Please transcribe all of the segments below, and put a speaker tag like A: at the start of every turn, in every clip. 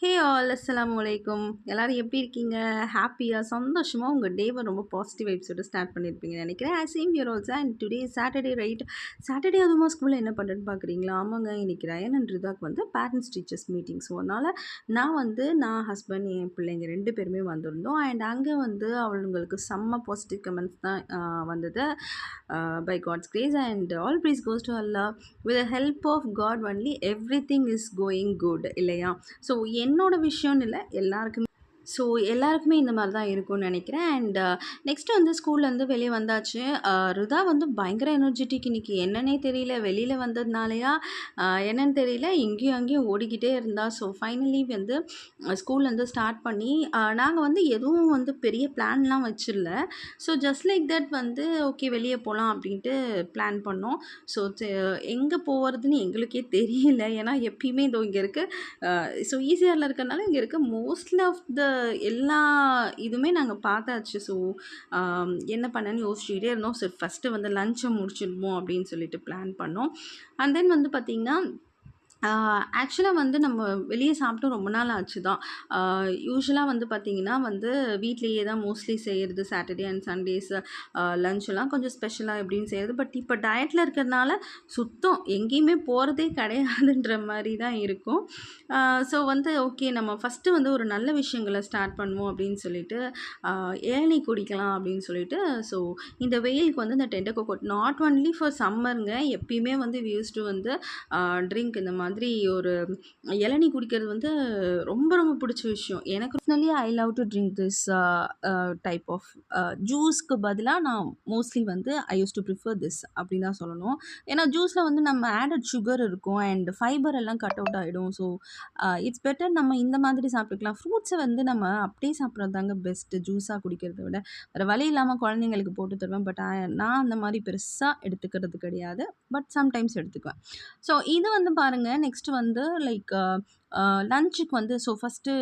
A: Hey all அஸ்ஸலாமு அலைக்கும். எல்லாரும் எப்படி இருக்கீங்க? ஹாப்பியா, சந்தோஷமா உங்க டேவ ரொம்ப பாசிட்டிவ் வைப்ஸோட ஸ்டார்ட் பண்ணியிருப்பீங்கன்னு நெனைக்கிறேன். Same here also and today Saturday right. Saturday அதுவுமா ஸ்கூல்ல என்ன பண்ணுறேன்னு பார்க்குறீங்களா? ஆமாங்க, இன்னைக்கு ரயன் அண்ட் ரிதாக்கு வந்து பேரண்ட்ஸ் டீச்சர்ஸ் மீட்டிங். ஸோ, அதனால நான் ஹஸ்பண்ட், என் பிள்ளைங்க 2 பேருமே வந்திருந்தோம். அண்ட் அங்க வந்து அவங்களுக்கு செம்ம பாசிட்டிவ் கமெண்ட்ஸ் தான் வந்தது. By God's grace and all praise goes to Allah. With the help of God only everything is going good இல்லையா? ஸோ என்னோட விஷயம்னு இல்ல, எல்லாருக்குமே இந்த மாரி தான் இருக்கும்னு நெனைக்கிறேன். அண்ட் நெக்ஸ்ட்டு வந்து ஸ்கூல்லேருந்து வெளிய வந்தாச்சு. ருதா வந்து பயங்கர எனர்ஜெட்டிக் இன்னைக்கு. என்னன்னே தெரியல. வெளியில வந்ததுனாலயா என்னன்னு தெரியல. இங்கேயும் அங்கேயும் ஓடிக்கிட்டே இருந்தா. ஸோ ஃபைனலி வந்து ஸ்கூல்லேருந்து ஸ்டார்ட் பண்ணி நாங்க வந்து எதுவும் வந்து பெரிய பிளான்லாம் வச்சிரல. ஸோ ஜஸ்ட் லைக் தட் வந்து ஓகே வெளிய போலாம் அப்டின்ட்டு பிளான் பண்ணோம். ஸோ எங்க போறதுன்னு எங்களுக்கே தெரியல. ஏன்னா எப்பயுமே இதோ இங்க இருக்கு. ஸோ ஈசிஆர்ல இருக்கறனால இங்க இருக்க மோஸ்ட்லி ஆஃப் த எல்லா இதுவுமே நாங்க பார்த்தாச்சு. ஸோ என்ன பண்ணேன்னு யோசிச்சுக்கிட்டே இருந்தோம். சரி ஃபர்ஸ்ட்டு வந்து லன்ச்ச முடிச்சிடுவோம் அப்படின்னு சொல்லிட்டு பிளான் பண்ணோம். அண்ட் தென் வந்து பார்த்தீங்கன்னா, ஆக்சுவலா வந்து நம்ம வெளிய சாப்பிட்டு ரொம்ப நாள் ஆச்சு தான். யூசுவலா வந்து பார்த்தீங்கன்னா வந்து வீட்லயே தான் மோஸ்ட்லி செய்றது. சாட்டர்டே அண்ட் சண்டேஸ் லன்ச்லாம் கொஞ்சம் ஸ்பெஷலா எப்படின்னு செய்றது. பட் இப்ப டயட்ல இருக்கிறதுனால சுத்தம் எங்கேயுமே போறதே கிடையாதுன்ற மாரி தான் இருக்கும். ஸோ வந்து ஓகே நம்ம ஃபஸ்ட்டு வந்து ஒரு நல்ல விஷயங்கள ஸ்டார்ட் பண்ணுவோம் அப்படின்னு சொல்லிட்டு, அ இளநீ குடிக்கலாம் அப்படின்னு சொல்லிட்டு, ஸோ இந்த வெயிலுக்கு வந்து இந்த டெண்டர் கோகோட் நாட் ஒன்லி ஃபார் சம்மருங்க. எப்பயுமே வந்து வி யூஸ்ட் டு வந்து ட்ரிங்க் இந்த மாதிரி ஒரு இளநீ குடிக்கிறது வந்து ரொம்ப ரொம்ப பிடிச்ச விஷயம். எனக்கு personally I love to drink this type of ஜூஸ்க்கு பதிலா நான் மோஸ்ட்லி வந்து I use to prefer this அப்படின்னு தான் சொல்லணும். ஏன்னா ஜூஸில் வந்து நம்ம ஆடட் சுகர் இருக்கும் அண்ட் ஃபைபர் எல்லாம் கட் அவுட் ஆகிடும். ஸோ இட்ஸ் பெட்டர் நம்ம இந்த மாதிரி சாப்பிட்டுக்கலாம். ஃப்ரூட்ஸை வந்து நம்ம அப்படியே சாப்பிட்றது தாங்க பெஸ்ட்டு ஜூஸாக குடிக்கிறத விட. வேறு வழி இல்லாமல் குழந்தைங்களுக்கு போட்டு தருவேன். பட் நான் அந்த மாதிரி பெருசாக எடுத்துக்கிறது கிடையாது. பட் சம்டைம்ஸ் எடுத்துக்குவேன். ஸோ இது வந்து பாருங்க, நெக்ஸ்ட் வந்து லைக் லஞ்சுக்கு வந்து ஸோ ஃபஸ்ட்டு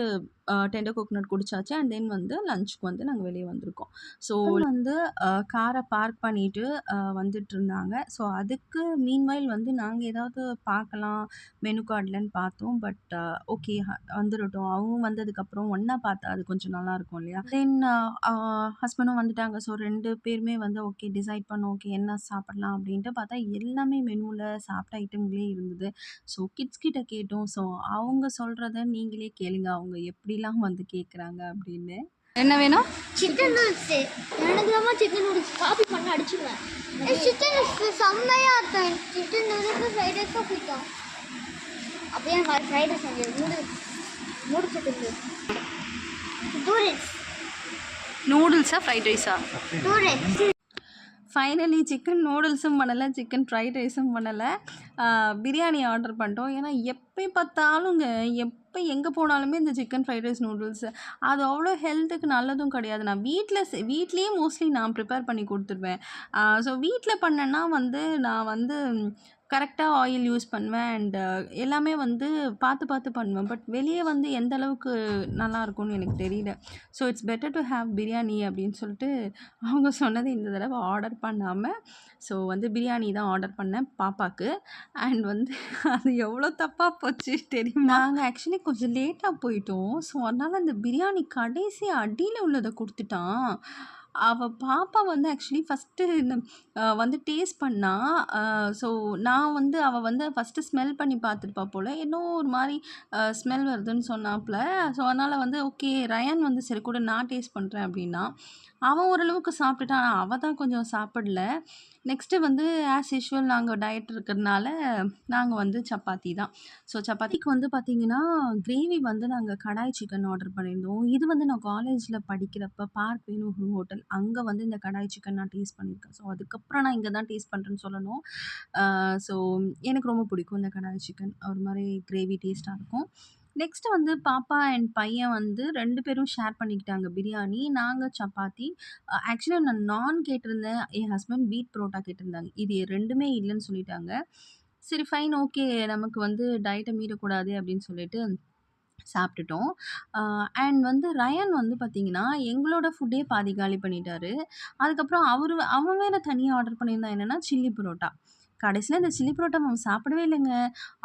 A: டெண்டர் கோகனட் குடிச்சாச்சு. அண்ட் தென் வந்து லஞ்சுக்கு வந்து நாங்க வெளிய வந்திருக்கோம். ஸோ வந்து கார பார்க் பண்ணிட்டு வந்துட்டுருந்தாங்க. ஸோ அதுக்கு மீன்வைல் வந்து நாங்க ஏதாவது பார்க்கலாம் மெனு கார்ட்லன்னு பார்த்தோம். பட் ஓகே வந்துரட்டும். அவங்க வந்ததுக்கப்புறம் ஒண்ணா பார்த்தா அது கொஞ்சம் நல்லாயிருக்கும் இல்லையா? தென் ஹஸ்பண்டும் வந்துட்டாங்க. ஸோ 2 பேருமே வந்து ஓகே டிசைட் பண்ணோம். ஓகே என்ன சாப்பிடலாம் அப்படின்ட்டு பார்த்தா எல்லாமே மெனுல சாப்பிட்ட ஐட்டம்களே இருந்தது. ஸோ கிட்ஸ் கிட்ட கேட்டோம். ஸோ அவங்க சொல்றத நீங்களே கேளுங்க. அவங்க எப்படிலாம் வந்து கேட்குறாங்க அப்படின்னு. என்ன வேணும்?
B: Chicken noodles. எனக்கு தான் சிக்கன் நூடுல்ஸ் காப்பி பண்ண அடிச்சுடுவேன். சிக்கன் நூடுல்ஸ் செம்மையா இருக்கும். சிக்கன் நூடுல்ஸ் ஃப்ரைட் ரைஸ் பிடிக்கும். அப்படியே ஃப்ரைட் ரைஸ் செஞ்சு நூடுல்ஸ் நூடுல்ஸ்
A: நூடுல்ஸா? ஃப்ரைட் ரைஸா?
B: நூடுல்ஸ்
A: ஃபைனலி சிக்கன் நூடுல்ஸும் பண்ணலை, சிக்கன் ஃப்ரைட் ரைஸும் பண்ணலை. பிரியாணி ஆர்டர் பண்ணிட்டோம். ஏன்னா எப்போ பார்த்தாலுங்க எப்போ எங்கே போனாலுமே இந்த சிக்கன் ஃப்ரைட் ரைஸ் நூடுல்ஸு அது அவ்வளோ ஹெல்த்துக்கு நல்லதும் கிடையாது. நான் வீட்லேயே மோஸ்ட்லி நான் ப்ரிப்பேர் பண்ணி கொடுத்துருவேன். ஸோ வீட்டில் பண்ணேன்னா வந்து நான் வந்து கரெக்டாக ஆயில் யூஸ் பண்ணுவேன் அண்ட் எல்லாமே வந்து பார்த்து பார்த்து பண்ணுவேன். பட் வெளியே வந்து எந்த அளவுக்கு நல்லாயிருக்கும்னு எனக்கு தெரியல. So it's better to have biryani அப்படின்னு சொல்லிட்டு அவங்க சொன்னது இந்த தடவை ஆர்டர் பண்ணாமல் ஸோ வந்து பிரியாணி தான் ஆர்டர் பண்ணேன் பாப்பாக்கு. அண்ட் வந்து அது எவ்வளோ தப்பாக போச்சு தெரியுமா? நாங்கள் ஆக்சுவலி கொஞ்சம் லேட்டாக போயிட்டோம். ஸோ அதனால் அந்த பிரியாணி கடைசி அடியில் உள்ளதை கொடுத்துட்டான். அவள் பாப்பா வந்து ஆக்சுவலி ஃபஸ்ட்டு வந்து டேஸ்ட் பண்ணா. ஸோ நான் வந்து அவள் வந்து ஃபஸ்ட்டு ஸ்மெல் பண்ணி பார்த்துருப்பா போல். ஏதோ ஒரு மாதிரி ஸ்மெல் வருதுன்னு சொன்னாப்புல. ஸோ அதனால் வந்து ஓகே ரயான் வந்து சரி கூட நான் டேஸ்ட் பண்ணுறேன் அப்படின்னா. அவன் ஓரளவுக்கு சாப்பிட்டுட்டான். ஆனால் அவள் தான் கொஞ்சம் சாப்பிடல. நெக்ஸ்ட்டு வந்து ஆஸ் யூஷுவல் நாங்கள் டயட் இருக்கிறதுனால நாங்கள் வந்து சப்பாத்தி தான். ஸோ சப்பாத்திக்கு வந்து பார்த்திங்கன்னா கிரேவி வந்து நாங்கள் கடாய் சிக்கன் ஆர்டர் பண்ணியிருந்தோம். இது வந்து நான் காலேஜில் படிக்கிறப்ப பார்க் வேணும் ஹோட்டல் அங்கே வந்து இந்த கடாய் சிக்கன் நான் டேஸ்ட் பண்ணியிருக்கேன். ஸோ அதுக்கப்புறம் நான் இங்கே தான் டேஸ்ட் பண்ணுறேன்னு சொல்லணும். ஸோ எனக்கு ரொம்ப பிடிக்கும் இந்த கடாய் சிக்கன். ஒரு மாதிரி கிரேவி டேஸ்ட்டாக இருக்கும். நெக்ஸ்ட்டு வந்து பாப்பா அண்ட் பையன் வந்து 2 பேரும் ஷேர் பண்ணிக்கிட்டாங்க பிரியாணி. நாங்கள் சப்பாத்தி. ஆக்சுவலா நான் நான் கேட்டிருந்தேன். என் ஹஸ்பண்ட் வீட் புரோட்டா கேட்டிருந்தாங்க. இது 2மே இல்லைன்னு சொல்லிட்டாங்க. சரி ஃபைன் ஓகே நமக்கு வந்து டயட்டை மீறக்கூடாது அப்படின்னு சொல்லிட்டு சாப்பிட்டுட்டோம். அண்ட் வந்து ரயான் வந்து பார்த்தீங்கன்னா, எங்களோட ஃபுட்டே பாதி காலி பண்ணிட்டாரு. அதுக்கப்புறம் அவன் வேற தனியா ஆர்டர் பண்ணியிருந்தான் என்னன்னா, சில்லி பரோட்டா. கடைசியில இந்த சில்லி பரோட்டா அவன் சாப்பிடவே இல்லங்க.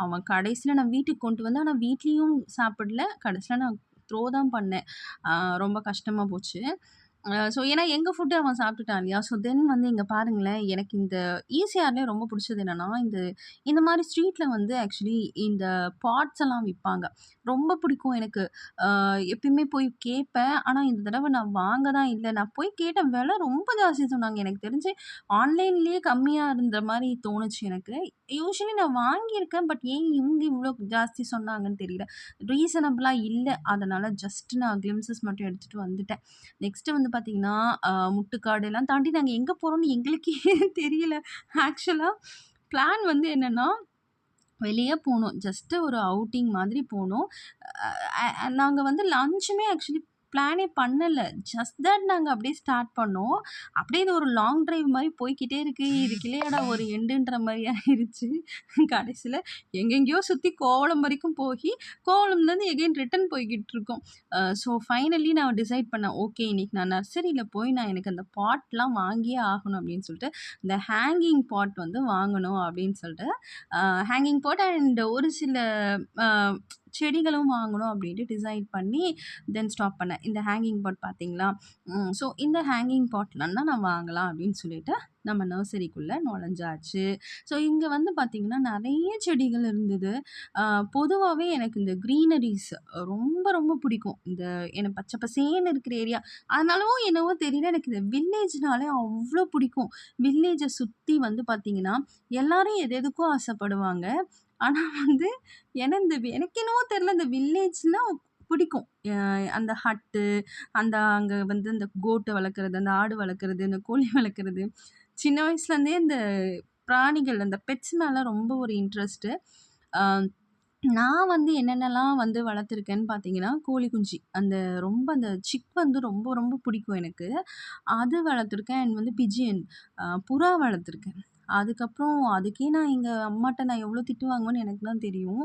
A: அவன் கடைசியில நான் வீட்டுக்கு கொண்டு வந்தேன். ஆனா வீட்லயும் சாப்பிடல. கடைசியில நான் த்ரோ தான் பண்ணேன். அ ரொம்ப கஷ்டமா போச்சு. ஸோ ஏன்னா எங்க ஃபுட்ட அவன் சாப்பிட்டுட்டான் இல்லையா? ஸோ தென் வந்து இங்க பாருங்களேன், எனக்கு இந்த ஈசிஆர்லயே ரொம்ப புடிச்சது என்னன்னா, இந்த மாரி ஸ்ட்ரீட்ல வந்து ஆக்சுவலி இந்த பாட்ஸ் எல்லாம் விப்பாங்க. ரொம்ப பிடிக்கும் எனக்கு. எப்பயுமே போய் கேட்பேன். ஆனா இந்த தடவ நான் வாங்க தான் இல்ல. நான் போய் கேட்டேன். விலை ரொம்ப ஜாஸ்தி சொன்னாங்க. எனக்கு தெரிஞ்சு ஆன்லைன்லயே கம்மியா இருந்த மாரி தோணுச்சு எனக்கு. யூசுவலி நான் வாங்கியிருக்கேன். பட் ஏன் இவங்க இவ்ளோ ஜாஸ்தி சொன்னாங்கன்னு தெரியல. ரீசனபிளா இல்ல. அதனால ஜஸ்ட் நான் கிளிம்சஸ் மட்டும் எடுத்துட்டு வந்துட்டேன். நெக்ஸ்ட்டு வந்து பார்த்தீங்கன்னா, முட்டுக்காடு எல்லாம் தாண்டி நாங்க எங்க போறோம்னு எங்களுக்கே தெரியல. ஆக்சுவலா பிளான் வந்து என்னன்னா, வெளிய போனோம். ஜஸ்ட் ஒரு அவுட்டிங் மாதிரி போனோம். நாங்க வந்து லஞ்சுமே ஆக்சுவலி பிளானே பண்ணல. ஜஸ்ட் தட் நாங்க அப்படியே ஸ்டார்ட் பண்ணோம். அப்படியே இது ஒரு லாங் டிரைவ் மாரி போய்க்கிட்டே இருக்கு. இதுக்கு இல்லையாடா ஒரு எண்டுன்ற மாரி ஆயிருச்சு. கடைசியில எங்கெங்கேயோ சுத்தி கோவளம் வரைக்கும் போயி, கோவளம்லேருந்து எகைன் ரிட்டர்ன் போய்க்கிட்டு இருக்கோம். ஸோ ஃபைனலி நான் டிசைட் பண்ணேன். ஓகே இன்னைக்கு நான் நர்சரியில போய் நான் எனக்கு அந்த பாட்லாம் வாங்கியே ஆகணும் அப்படின்னு சொல்லிட்டு, இந்த ஹேங்கிங் பாட் வந்து வாங்கணும் அப்படின்னு சொல்லிட்டு, ஹேங்கிங் பாட் அண்ட் ஒரு சில அ செடிகளும் வாங்கணும் அப்படின்ட்டு டிசைட் பண்ணி தென் ஸ்டாப் பண்ணேன். இந்த ஹேங்கிங் பாட் பார்த்தீங்களா? ஸோ இந்த ஹேங்கிங் பாட்லாம் தான் நான் வாங்கலாம் அப்படின்னு சொல்லிட்டு நம்ம நர்சரிக்குள்ள நுழைஞ்சாச்சு. ஸோ இங்க வந்து பார்த்தீங்கன்னா, நெறைய செடிகள் இருந்தது. அ பொதுவாவே எனக்கு இந்த கிரீனரீஸ் ரொம்ப ரொம்ப பிடிக்கும். எனக்கு பச்சை பசேல்னு இருக்கிற ஏரியா. அதனாலவோ என்னவோ தெரியல எனக்கு இந்த வில்லேஜ்னாலே அவ்ளோ பிடிக்கும். வில்லேஜ சுத்தி வந்து பார்த்தீங்கன்னா, எல்லாரும் எது எதுக்கோ ஆசைப்படுவாங்க. ஆனா வந்து எனக்கு என்னவோ தெரியல இந்த வில்லேஜ்னா பிடிக்கும். அந்த ஹட்டு, அங்க வந்து இந்த கோட்ட வளர்க்குறது, அந்த ஆடு வளர்க்குறது, இந்த கோழி வளர்க்குறது. சின்ன வயசுலேருந்தே இந்த பிராணிகள், அந்த பெட்ஸ் மேல ரொம்ப ஒரு இன்ட்ரெஸ்ட்டு. அ நான் வந்து என்னென்னலாம் வந்து வளர்த்துருக்கேன்னு பார்த்தீங்கன்னா, கோழி குஞ்சு. அந்த சிக் வந்து ரொம்ப ரொம்ப பிடிக்கும் எனக்கு. அது வளர்த்துருக்கேன் அண்ட் வந்து பிஜியன் புறா வளர்த்துருக்கேன். அதுக்கப்புறம் அதுக்கே நான் எங்க அம்மாட்ட நான் எவ்வளோ திட்டு வாங்குவேன்னு எனக்கு தான் தெரியும்.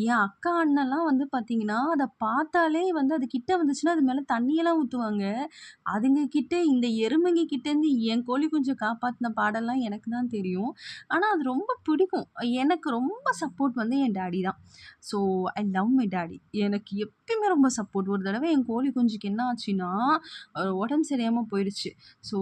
A: என் அக்கா, அண்ணன்லாம் வந்து பார்த்தீங்கன்னா, அத பார்த்தாலே வந்து அது கிட்ட வந்துச்சுன்னா, அது மேல தண்ணியெல்லாம் ஊத்துவாங்க. அதுங்க கிட்ட இந்த எருமைங்க கிட்டேருந்து என் கோழி குஞ்ச காப்பாத்துன பாடெல்லாம் எனக்கு தான் தெரியும். ஆனா, அது ரொம்ப பிடிக்கும். எனக்கு ரொம்ப சப்போர்ட் வந்து என் டாடி தான். So, I love my daddy. எனக்கு எப்பயுமே ரொம்ப சப்போர்ட். ஒரு தடவ என் கோழி குஞ்சுக்கு என்ன ஆச்சுன்னா, உடம்பு சரியில்லாம போயிடுச்சு. ஸோ,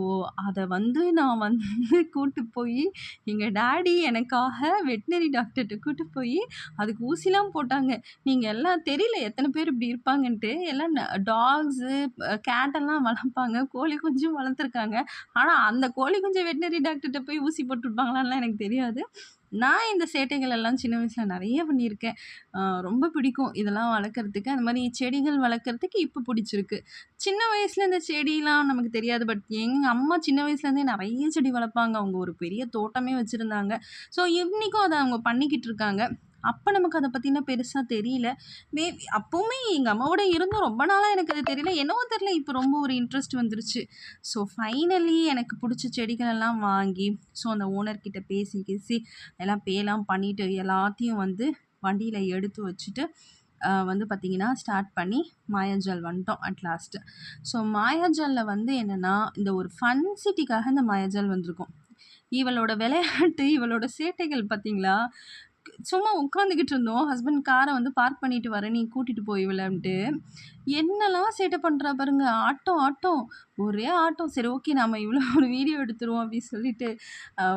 A: அத வந்து நான் வந்து கூட்டு போயி, எங்க டாடி எனக்காக வெட்னரி டாக்டர்ட்ட கூட்டு போயி, அதுக்கு ஊசிலாம் போட்டாங்க. நீங்க எல்லாம் தெரியல எத்தன பேர் இப்படி இருப்பாங்கன்ட்டு. எல்லாம் டாக்ஸு, கேட்டெல்லாம் வளர்ப்பாங்க. கோழி குஞ்சும் வளர்த்துருக்காங்க. ஆனா, அந்த கோழி குஞ்ச வெட்னரி டாக்டர்ட்ட போய் ஊசி போட்டுருப்பாங்களான்லாம் எனக்கு தெரியாது. நான் இந்த சேட்டைகள் எல்லாம் சின்ன வயசுல நெறைய பண்ணியிருக்கேன். ரொம்ப பிடிக்கும் இதெல்லாம் வளர்க்கறதுக்கு. அந்த மாரி செடிகள் வளர்க்கறதுக்கு இப்ப பிடிச்சிருக்கு. சின்ன வயசுல இந்த செடிலாம் நமக்கு தெரியாது. பட் எங்க அம்மா சின்ன வயசுலேருந்தே நெறைய செடி வளர்ப்பாங்க. அவங்க ஒரு பெரிய தோட்டமே வச்சிருந்தாங்க. ஸோ இன்னிக்கும் அத அவங்க பண்ணிக்கிட்டு இருக்காங்க. அப்ப நமக்கு அத பத்தின பெருசா தெரியல. அப்பவுமே எங்க அம்மாவோட இருந்தும் ரொம்ப நாளா எனக்கு அது தெரியல. என்னவோ தெரியல இப்ப ரொம்ப ஒரு இன்ட்ரெஸ்ட் வந்துருச்சு. ஸோ ஃபைனலி எனக்கு புடிச்ச செடிகள் எல்லாம் வாங்கி, ஸோ அந்த ஓனர் கிட்ட பேசி கீசி எல்லாம் பேலாம் பண்ணிட்டு எல்லாத்தையும் வந்து வண்டியில எடுத்து வச்சுட்டு, வந்து பார்த்தீங்கன்னா, ஸ்டார்ட் பண்ணி மாயாஜால் வந்துட்டோம் அட் லாஸ்ட். ஸோ மாயாஜால்ல வந்து என்னன்னா, இந்த ஒரு ஃபன் சிட்டிக்காக இந்த மாயாஜால் வந்திருக்கோம். இவளோட விளையாட்டு, இவளோட சேட்டைகள் பார்த்தீங்களா? சும்மா உட்காந்துக்கிட்டு இருந்தோம். ஹஸ்பண்ட் கார வந்து பார்க் பண்ணிட்டு வரேன், நீ கூட்டிட்டு போ இவளன்ட்டு. என்னலாம் சேட்டை பண்றா பாருங்க. ஆட்டம், ஆட்டம். ஒரே ஆட்டம். சரி ஓகே நாம இவ்வளோ ஒரு வீடியோ எடுத்துருவோம் அப்படின்னு சொல்லிட்டு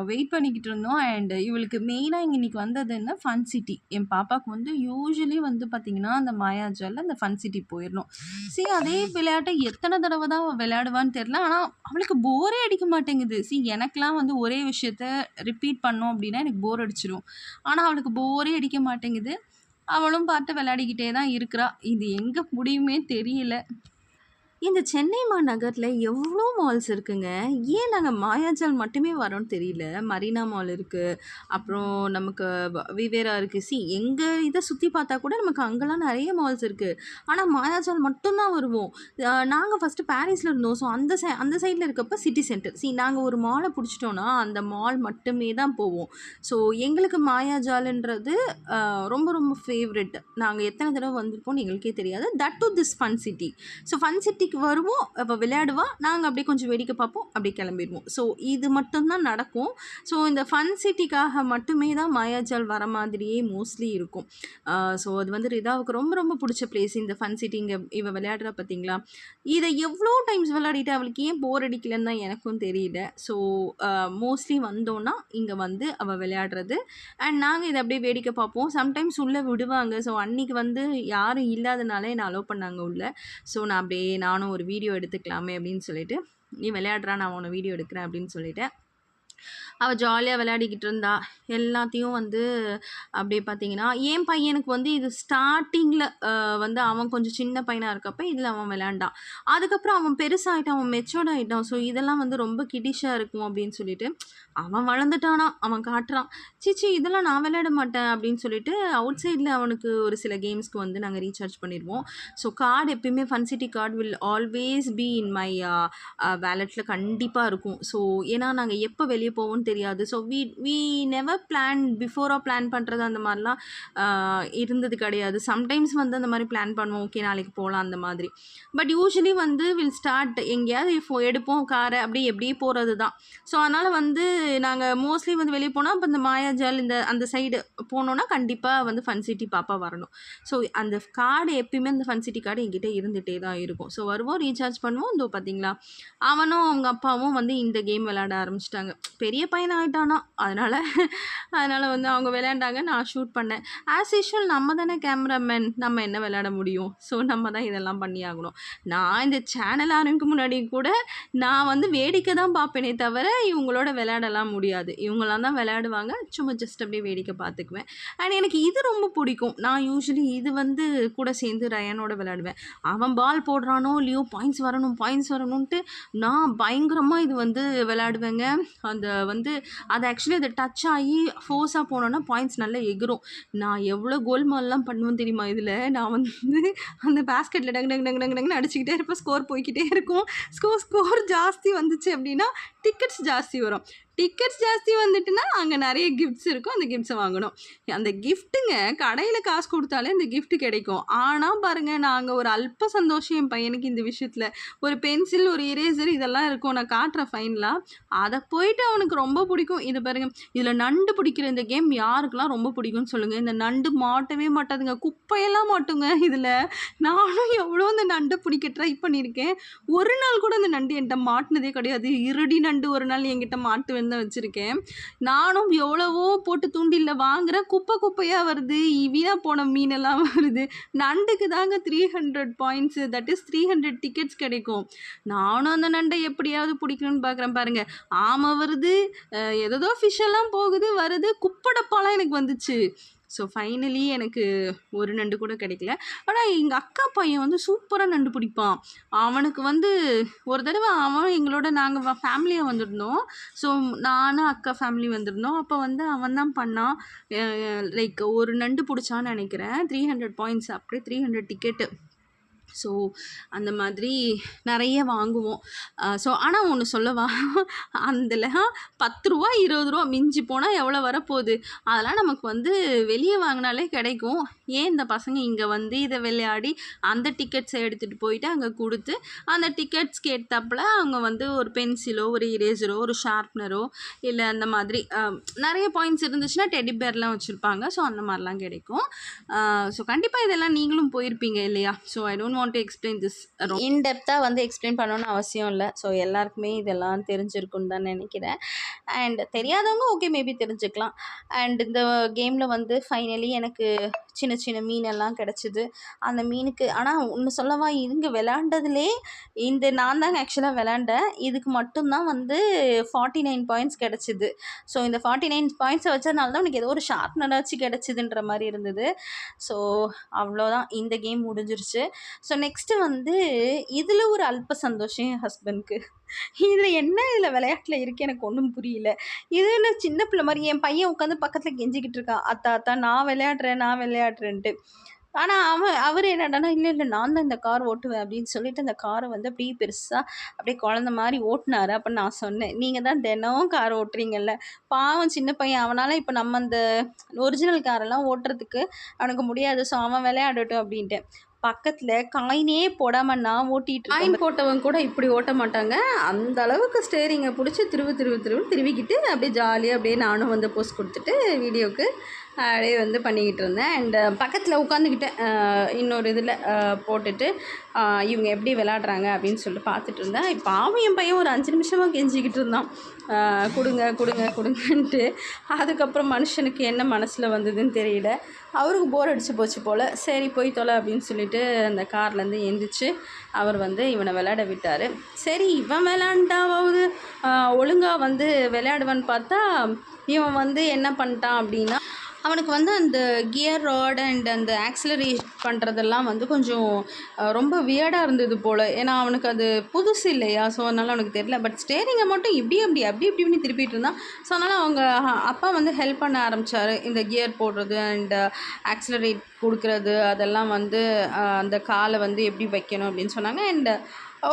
A: வெயிட் பண்ணிக்கிட்டு இருந்தோம். அண்ட் இவளுக்கு மெயினா இன்னைக்கு வந்தது என்ன ஃபன் சிட்டி. என் பாப்பாவுக்கு வந்து யூசுவலி வந்து பார்த்தீங்கன்னா, அந்த மாயாஜால்ல அந்த ஃபன் சிட்டி போயிரணும். அதே விளையாட்ட எத்தனை தடவை தான் அவ விளையாடுவான்னு தெரியல. ஆனா அவளுக்கு போரே அடிக்க மாட்டேங்குது. எனக்கெல்லாம் வந்து ஒரே விஷயத்த ரிப்பீட் பண்ணோம் அப்படின்னா எனக்கு போர் அடிச்சிரும். ஆனா அவளுக்கு போரே அடிக்க மாட்டேங்குது. அவளும் பாட்டு விளையாடிக்கிட்டே தான் இருக்கிறா. இது எங்க முடியுமே தெரியல. இந்த சென்னை மாநகர்ல எவ்ளோ மால்ஸ் இருக்குங்க. ஏன் நாங்க மாயாஜால் மட்டுமே வரோம்ன்னு தெரியல. மரீனா மால் இருக்கு. அப்புறம் நமக்கு விவேரா இருக்கு. எங்க இத சுத்தி பார்த்தா கூட நமக்கு அங்கலாம் நெறைய மால்ஸ் இருக்கு. ஆனா மாயாஜால் மட்டும் தான் வருவோம். நாங்க ஃபர்ஸ்ட்டு பாரிஸ்ல இருந்தோம். ஸோ அந்த சைட்ல இருக்கப்ப சிட்டி சென்டர். நாங்க ஒரு மால புடிச்சிட்டோம்னா, அந்த மால் மட்டுமே தான் போவோம். ஸோ எங்களுக்கு மாயாஜால்ன்றது ரொம்ப ரொம்ப ஃபேவரெட். நாங்க எத்தன தடவ வந்திருப்போம்னு எங்களுக்கே தெரியாது. That do this fun city. So fun சிட்டிக்கு அன்னைக்கு வருவோம், அவள் விளையாடுவா, நாங்கள் அப்படியே கொஞ்சம் வேடிக்கை பார்ப்போம், அப்படியே கிளம்பிடுவோம். ஸோ இது மட்டும்தான் நடக்கும். ஸோ இந்த ஃபன் சிட்டிக்காக மட்டுமே தான் மாயாஜால் வர மாதிரியே மோஸ்ட்லி இருக்கும். ஸோ அது வந்து ரிதாவுக்கு ரொம்ப ரொம்ப பிடிச்ச பிளேஸ் இந்த ஃபன் சிட்டி. இங்கே இவ விளையாடுறா பார்த்தீங்களா, இதை எவ்வளோ டைம்ஸ் விளையாடிட்டு அவளுக்கு ஏன் போர் அடிக்கலன்னு தான் எனக்கும் தெரியல. ஸோ மோஸ்ட்லி வந்தோன்னா இங்கே வந்து அவள் விளையாடுறது அண்ட் நாங்கள் இதை அப்படியே வேடிக்கை பார்ப்போம். சம்டைம்ஸ் உள்ளே விடுவாங்க. ஸோ அன்றைக்கி வந்து யாரும் இல்லாதனால என்னை அலோவ் பண்ணாங்க உள்ளே. ஸோ நான் அப்படியே நானும் ஒரு வீடியோ எடுத்துக்கலாமே அப்படின்னு சொல்லிட்டு, நீ விளையாடுறா நான் உன்னை வீடியோ எடுக்கிறேன் அப்படின்னு சொல்லிட்டேன். அவள் ஜாலியாக விளையாடிக்கிட்டு இருந்தா. எல்லாத்தையும் வந்து அப்படியே பார்த்தீங்கன்னா, என் பையனுக்கு வந்து இது ஸ்டார்ட்டிங்கில் வந்து அவன் கொஞ்சம் சின்ன பையனாக இருக்கப்ப இதில் அவன் விளையாண்டான். அதுக்கப்புறம் அவன் பெருசாகிட்டான், அவன் மெச்சூர்ட் ஆகிட்டான். ஸோ இதெல்லாம் வந்து ரொம்ப கிடிஷாக இருக்கும் அப்படின்னு சொல்லிட்டு அவன் வளர்ந்துட்டானா, அவன் காட்டுறான். சீச்சி இதெல்லாம் நான் விளையாட மாட்டேன் அப்படின்னு சொல்லிட்டு அவுட் சைடில் அவனுக்கு ஒரு சில கேம்ஸ்க்கு வந்து நாங்கள் ரீசார்ஜ் பண்ணிடுவோம். ஸோ கார்டு எப்பயுமே fun city card will always be in my வேலெட்டில் கண்டிப்பாக இருக்கும். ஸோ ஏன்னா நாங்கள் எப்போ வெளியே போவோம்னு தெரியாது. ஸோ வி நெவர் பிளான் பிஃபோராக பிளான் பண்ணுறது அந்த மாதிரிலாம் இருந்தது கிடையாது. சம்டைம்ஸ் வந்து அந்த மாதிரி பிளான் பண்ணுவோம், ஓகே நாளைக்கு போகலாம் அந்த மாதிரி. பட் யூஸ்வலி வந்து வில் ஸ்டார்ட் எங்கேயாவது எடுப்போம் காரை, அப்படியே எப்படியே போகிறது தான். ஸோ அதனால் வந்து நாங்கள் மோஸ்ட்லி வந்து வெளியே போனால் அப்போ இந்த மாயாஜால் அந்த சைடு போனோன்னா கண்டிப்பாக வந்து ஃபன் சிட்டி பாப்பா வரணும். ஸோ அந்த கார்டு எப்பயுமே அந்த ஃபன் சிட்டி கார்டு என்கிட்ட இருந்துகிட்டே தான் இருக்கும். ஸோ வருவோம், ரீசார்ஜ் பண்ணுவோம். இதோ பார்த்தீங்களா, அவனும் அவங்க அப்பாவும் வந்து இந்த கேம் விளையாட ஆரம்பிச்சிட்டாங்க. பெரிய பையன் ஆகிட்டானா, அதனால் வந்து அவங்க விளையாண்டாங்க, நான் ஷூட் பண்ணேன். ஆஸ் யூஷுவல் நம்ம தானே கேமராமேன், நம்ம என்ன விளையாட முடியும்? ஸோ நம்ம தான் இதெல்லாம் பண்ணி ஆகணும். நான் இந்த சேனல் ஆரம்பிக்க முன்னாடி கூட நான் வந்து வேடிக்கை தான் பார்ப்பேனே தவிர இவங்களோட விளையாடலாம் முடியாது. இவங்களாம் தான் விளையாடுவாங்க, சும்மா ஜஸ்ட் அப்படியே வேடிக்கை பார்த்துக்குவேன். அண்ட் எனக்கு இது ரொம்ப பிடிக்கும். நான் யூஸ்வலி இது வந்து கூட சேர்ந்து ரயானோட விளையாடுவேன். அவன் பால் போடுறானோ இல்லையோ பாயிண்ட்ஸ் வரணும்ன்ட்டு நான் பயங்கரமாக இது வந்து விளையாடுவேங்க. அந்த வந்து அது ஆக்சுவலி அது டச் ஆகி ஃபோர்ஸாக போனோன்னா பாயிண்ட்ஸ் நல்லா எகிரும். நான் எவ்வளோ கோல்மால்லாம் பண்ணுவேன் தெரியுமா இதில். நான் வந்து அந்த பேஸ்கெட்டில் டங்கு டங்கு டங்கு டங்கு டங்குன்னு அடிச்சுக்கிட்டே இருப்பேன், ஸ்கோர் போய்கிட்டே இருக்கும். ஸ்கோர் ஜாஸ்தி வந்துச்சு அப்படின்னா டிக்கெட்ஸ் ஜாஸ்தி வரும். டிக்கெட்ஸ் ஜாஸ்தி வந்துட்டுனா அங்கே நிறைய கிஃப்ட்ஸ் இருக்கும், அந்த கிஃப்ட்ஸை வாங்கணும். அந்த கிஃப்ட்டுங்க கடையில் காசு கொடுத்தாலே அந்த கிஃப்ட்டு கிடைக்கும். ஆனால் பாருங்கள், நாங்கள் ஒரு அல்ப சந்தோஷம் என் பையனுக்கு இந்த விஷயத்தில். ஒரு பென்சில், ஒரு இரேசர் இதெல்லாம் இருக்கும், நான் காட்டுறேன் ஃபைனலாக. அதை போயிட்டு அவனுக்கு ரொம்ப பிடிக்கும். இது பாருங்கள், இதில் நண்டு பிடிக்கிற இந்த கேம் யாருக்கெல்லாம் ரொம்ப பிடிக்கும்னு சொல்லுங்கள். இந்த நண்டு மாட்டவே மாட்டாதுங்க, குப்பையெல்லாம் மாட்டுங்க. இதில் நானும் எவ்வளோ இந்த நண்டை பிடிக்க ட்ரை பண்ணியிருக்கேன். ஒரு நாள் கூட அந்த நண்டு என்கிட்ட மாட்டினதே கிடையாது. இருடி நண்டு ஒரு நாள் என்கிட்ட மாட்டுவேன் தான் வச்சுருக்கேன். நானும் எவ்வளவோ போட்டு தூண்டில்ல வாங்குறேன், குப்பையாக வருது, வீணாக போன மீனெல்லாம் வருது. நண்டுக்கு தாங்க 300 பாயிண்ட்ஸு, தட் இஸ் 300 டிக்கெட்ஸ் கிடைக்கும். நானும் அந்த நண்டை எப்படியாவது பிடிக்கணும்னு பார்க்குறேன் பாருங்கள். ஆமை வருது, ஏதோ ஃபிஷ்ஷெல்லாம் போகுது வருது, குப்படப்பாலாம் எனக்கு வந்துச்சு. ஸோ ஃபைனலி எனக்கு ஒரு நண்டு கூட கிடைக்கல. ஆனால் எங்கள் அக்கா பையன் வந்து சூப்பராக நண்டு பிடிப்பான். அவனுக்கு வந்து ஒரு தடவை எங்களோட நாங்கள் ஃபேமிலியாக வந்திருந்தோம். ஸோ நானும் அக்கா ஃபேமிலி வந்திருந்தோம். அப்போ வந்து அவன் தான் பண்ணான். லைக் ஒரு நண்டு பிடிச்சான்னு நினைக்கிறேன். 300 பாயிண்ட்ஸ், அப்படியே 300 டிக்கெட்டு. ஸோ அந்த மாதிரி நிறைய வாங்குவோம். ஸோ ஆனால் ஒன்று சொல்லவா, அதில் 10 ரூபா 20 ரூபா மிஞ்சி போனால் எவ்வளோ வரப்போகுது? அதெல்லாம் நமக்கு வந்து வெளியே வாங்கினாலே கிடைக்கும். ஏன் இந்த பசங்க இங்கே வந்து இதை விளையாடி அந்த டிக்கெட்ஸை எடுத்துகிட்டு போயிட்டு அங்கே கொடுத்து அந்த டிக்கெட்ஸ்க்கு ஏற்றாப்புல அவங்க வந்து ஒரு பென்சிலோ, ஒரு இரேசரோ, ஒரு ஷார்ப்னரோ, இல்லை அந்த மாதிரி நிறைய பாயிண்ட்ஸ் இருந்துச்சுன்னா டெடி பேர்லாம் வச்சுருப்பாங்க. ஸோ அந்த மாதிரிலாம் கிடைக்கும். ஸோ கண்டிப்பாக இதெல்லாம் நீங்களும் போயிருப்பீங்க இல்லையா? So I don't want to explain this இன்டெப்த்தாக வந்து எக்ஸ்பிளைன் பண்ணணும்னு அவசியம் இல்லை. ஸோ எல்லாருக்குமே இதெல்லாம் தெரிஞ்சிருக்குன்னு தான் நினைக்கிறேன். அண்ட் தெரியாதவங்க ஓகே மேபி தெரிஞ்சுக்கலாம். அண்ட் இந்த கேமில் வந்து ஃபைனலி எனக்கு சின்ன சின்ன மீனெல்லாம் கிடச்சிது. அந்த மீனுக்கு ஆனால் ஒன்று சொல்லவா, இங்கே விளையாண்டதுலே நான் தாங்க ஆக்சுவலாக விளையாண்டேன். இதுக்கு மட்டும்தான் வந்து 49 பாயிண்ட்ஸ் கிடச்சிது. ஸோ இந்த 49 பாயிண்ட்ஸை வச்சதுனால தான் எனக்கு ஏதோ ஒரு ஷார்ப்னராச்சு கிடச்சிதுன்ற மாதிரி இருந்தது. ஸோ அவ்வளோதான், இந்த கேம் முடிஞ்சிருச்சு. ஸோ நெக்ஸ்ட்டு வந்து இதில் ஒரு அல்ப சந்தோஷம் என் ஹஸ்பண்ட்க்கு. இதில் விளையாட்டில் இருக்குது எனக்கு ஒன்றும் புரியல. இதுன்னு சின்ன பிள்ளை மாதிரி என் பையன் உட்காந்து பக்கத்தில் கெஞ்சிக்கிட்டு இருக்கான், அத்தா நான் விளையாடுறேன்ட்டு. ஆனால் அவர் என்னடானா, இல்லை நான் தான் இந்த கார் ஓட்டுவேன் அப்படின்னு சொல்லிட்டு அந்த காரை வந்து அப்படியே பெருசாக அப்படியே குழந்த மாதிரி ஓட்டினாரு. அப்போ நான் சொன்னேன், நீங்கள் தான் தினம் கார் ஓட்டுறீங்கல்ல, பாவம் சின்ன பையன், அவனால் இப்போ நம்ம அந்த ஒரிஜினல் காரெல்லாம் ஓட்டுறதுக்கு அவனுக்கு முடியாது, ஸோ அவன் விளையாடட்டும் அப்படின்ட்டு. பக்கத்தில் காயினே போடாமல் நான் ஓட்டிகிட்டு காயின் போட்டவங்க கூட இப்படி ஓட்ட மாட்டாங்க. அந்த அளவுக்கு ஸ்டேரிங்கை பிடிச்சி திருவிக்கிட்டு அப்படியே ஜாலியாக அப்படியே நானும் வந்து போஸ்ட் கொடுத்துட்டு வீடியோவுக்கு அப்படியே வந்து பண்ணிக்கிட்டு இருந்தேன். அண்ட் பக்கத்தில் உட்காந்துக்கிட்டேன் இன்னொரு இதில் போட்டுட்டு இவங்க எப்படி விளையாடுறாங்க அப்படின்னு சொல்லிட்டு பார்த்துட்டு இருந்தேன். இப்போ என் பையன் ஒரு 5 நிமிஷமாக கெஞ்சிக்கிட்டு இருந்தான், கொடுங்கன்ட்டு. அதுக்கப்புறம் மனுஷனுக்கு என்ன மனசில் வந்ததுன்னு தெரியல, அவருக்கு போர் அடிச்சு போச்சு போல். சரி போய் தொலை அப்படின்னு சொல்லிட்டு அந்த கார்லேருந்து எந்திரிச்சு அவர் வந்து இவனை விளையாட விட்டார். சரி இவன் விளையாண்டாவது ஒழுங்காக வந்து விளையாடுவான்னு பார்த்தா இவன் வந்து என்ன பண்ணிட்டான் அப்படின்னா, அவனுக்கு வந்து அந்த கியர் ராட் அண்ட் அந்த ஆக்சிலரேட் பண்ணுறதெல்லாம் வந்து கொஞ்சம் ரொம்ப வியர்டாக இருந்தது போல். ஏன்னா அவனுக்கு அது புதுசு இல்லையா, ஸோ அதனால் அவனுக்கு தெரியல. பட் ஸ்டேரிங்கை மட்டும் இப்படி திருப்பிட்டு இருந்தான். ஸோ அதனால் அவங்க அப்பா வந்து ஹெல்ப் பண்ண ஆரம்பித்தார். இந்த கியர் போடுறது அண்ட் ஆக்சிலரேட் கொடுக்குறது அதெல்லாம் வந்து அந்த காலை வந்து எப்படி வைக்கணும் அப்படின்னு சொன்னாங்க. அண்ட்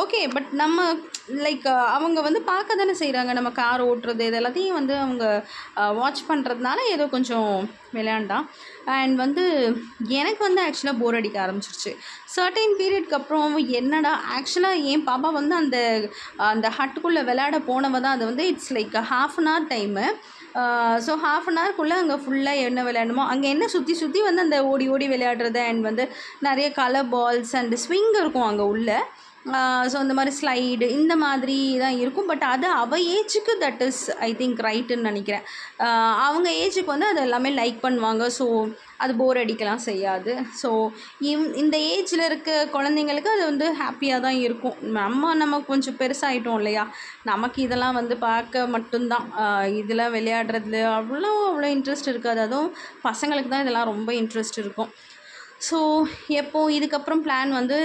A: ஓகே, பட் நம்ம லைக் அவங்க வந்து பார்க்க தானே செய்கிறாங்க, நம்ம கார் ஓட்டுறது இது எல்லாத்தையும் வந்து அவங்க வாட்ச் பண்ணுறதுனால ஏதோ கொஞ்சம் விளையாண்டான். அண்ட் வந்து எனக்கு வந்து ஆக்சுவலாக போர் அடிக்க ஆரம்பிச்சிருச்சு. சர்டைன் பீரியட்க்கு அப்புறம் என்னடா ஆக்சுவலாக என் பாப்பா வந்து அந்த ஹட்டுக்குள்ளே விளையாட போனவ தான். அது வந்து it's like ½ an hour time. So ½ an ஹவர்க்குள்ளே அங்கே ஃபுல்லாக என்ன விளையாடணுமோ அங்கே என்ன சுற்றி வந்து அந்த ஓடி விளையாடுறது அண்ட் வந்து நிறைய கலர் பால்ஸ் அண்ட் ஸ்விங் இருக்கும் அங்கே உள்ள. ஸோ இந்த மாதிரி ஸ்லைடு இந்த மாதிரி தான் இருக்கும். பட் அது அவள் ஏஜுக்கு தட் இஸ் ஐ திங்க் ரைட்டுன்னு நினைக்கிறேன். அவங்க ஏஜுக்கு வந்து அது எல்லாமே லைக் பண்ணுவாங்க. ஸோ அது போர் அடிக்கலாம் செய்யாது. ஸோ இந்த ஏஜில் இருக்க குழந்தைங்களுக்கு அது வந்து ஹாப்பியாக தான் இருக்கும். நம்ம கொஞ்சம் பெருசாகிட்டோம் இல்லையா, நமக்கு இதெல்லாம் வந்து பார்க்க மட்டும்தான், இதெல்லாம் விளையாடுறதுல அவ்வளோ இன்ட்ரெஸ்ட் இருக்காது. அதுவும் பசங்களுக்கு தான் இதெல்லாம் ரொம்ப இன்ட்ரெஸ்ட் இருக்கும். ஸோ இதுக்கப்புறம் பிளான் வந்து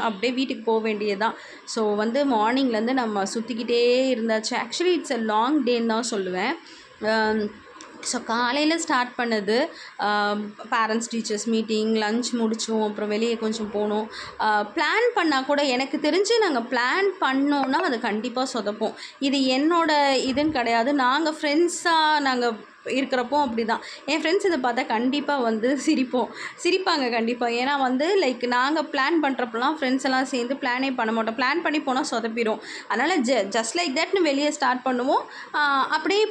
A: அப்படியே வீட்டுக்கு போக வேண்டியது தான். ஸோ வந்து மார்னிங்லேருந்து நம்ம சுற்றிக்கிட்டே இருந்தாச்சு. ஆக்சுவலி இட்ஸ் அ லாங் டேன்னு தான் சொல்லுவேன். ஸோ காலையில் ஸ்டார்ட் பண்ணது பேரண்ட்ஸ் டீச்சர்ஸ் மீட்டிங், லன்ச் முடித்தோம், அப்புறம் வெளியே கொஞ்சம் போனோம். பிளான் பண்ணால் கூட எனக்கு தெரிஞ்சு நாங்கள் பிளான் பண்ணோன்னா அது கண்டிப்பாக சொதப்போம். இது இதுன்னு கிடையாது. நாங்கள் ஃப்ரெண்ட்ஸாக இருக்கிறப்போ அப்படி தான். என் ஃப்ரெண்ட்ஸ் இதை பார்த்தா கண்டிப்பாக வந்து சிரிப்பாங்க கண்டிப்பாக. ஏன்னா வந்து லைக் நாங்கள் பிளான் பண்ணுறப்பெல்லாம் ஃப்ரெண்ட்ஸ் எல்லாம் சேர்ந்து பிளானே பண்ண மாட்டோம். பிளான் பண்ணி போனால் சொதப்பிடும். அதனால் ஜஸ்ட் லைக் தட்னு வெளியே ஸ்டார்ட் பண்ணுவோம். அப்படியே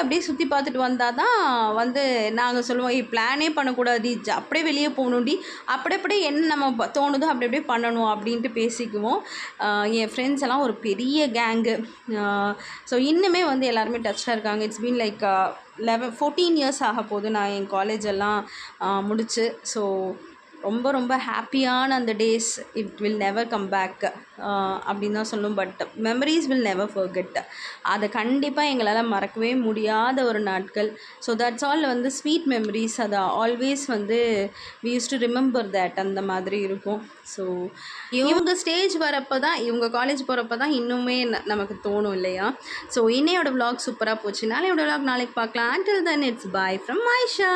A: அப்படியே சுற்றி பார்த்துட்டு வந்தால் தான் வந்து நாங்கள் சொல்லுவோம், பிளானே பண்ணக்கூடாது, அப்படியே வெளியே போகணுண்டி, அப்படியே என்ன நம்ம தோணுதோ அப்படியே பண்ணணும் அப்படின்ட்டு பேசிக்குவோம். என் ஃப்ரெண்ட்ஸ் எல்லாம் ஒரு பெரிய கேங்கு. ஸோ இன்னுமே வந்து எல்லாருமே டச்சாக இருக்காங்க. இட்ஸ் பீன் லைக் 14 இயர்ஸ் ஆக போகுது நான் என் காலேஜெல்லாம் முடிச்சு. ஸோ ரொம்ப ஹாப்பியான அந்த days it will never come back அப்படின்னு தான் சொல்லும். But memories will never forget. அதை கண்டிப்பாக எங்களால் மறக்கவே முடியாத ஒரு நாட்கள். ஸோ தட்ஸ் ஆல் வந்து ஸ்வீட் மெமரிஸ். அதை ஆல்வேஸ் வந்து we use to remember that அந்த மாதிரி இருக்கும். ஸோ இவங்க ஸ்டேஜ் வரப்போ தான், இவங்க காலேஜ் போகிறப்ப தான் இன்னுமே நமக்கு தோணும் இல்லையா. ஸோ இன்னையோட vlog சூப்பராக போச்சு. நாளையோட vlog நாளைக்கு பார்க்கலாம். Until then it's bye from Maisha.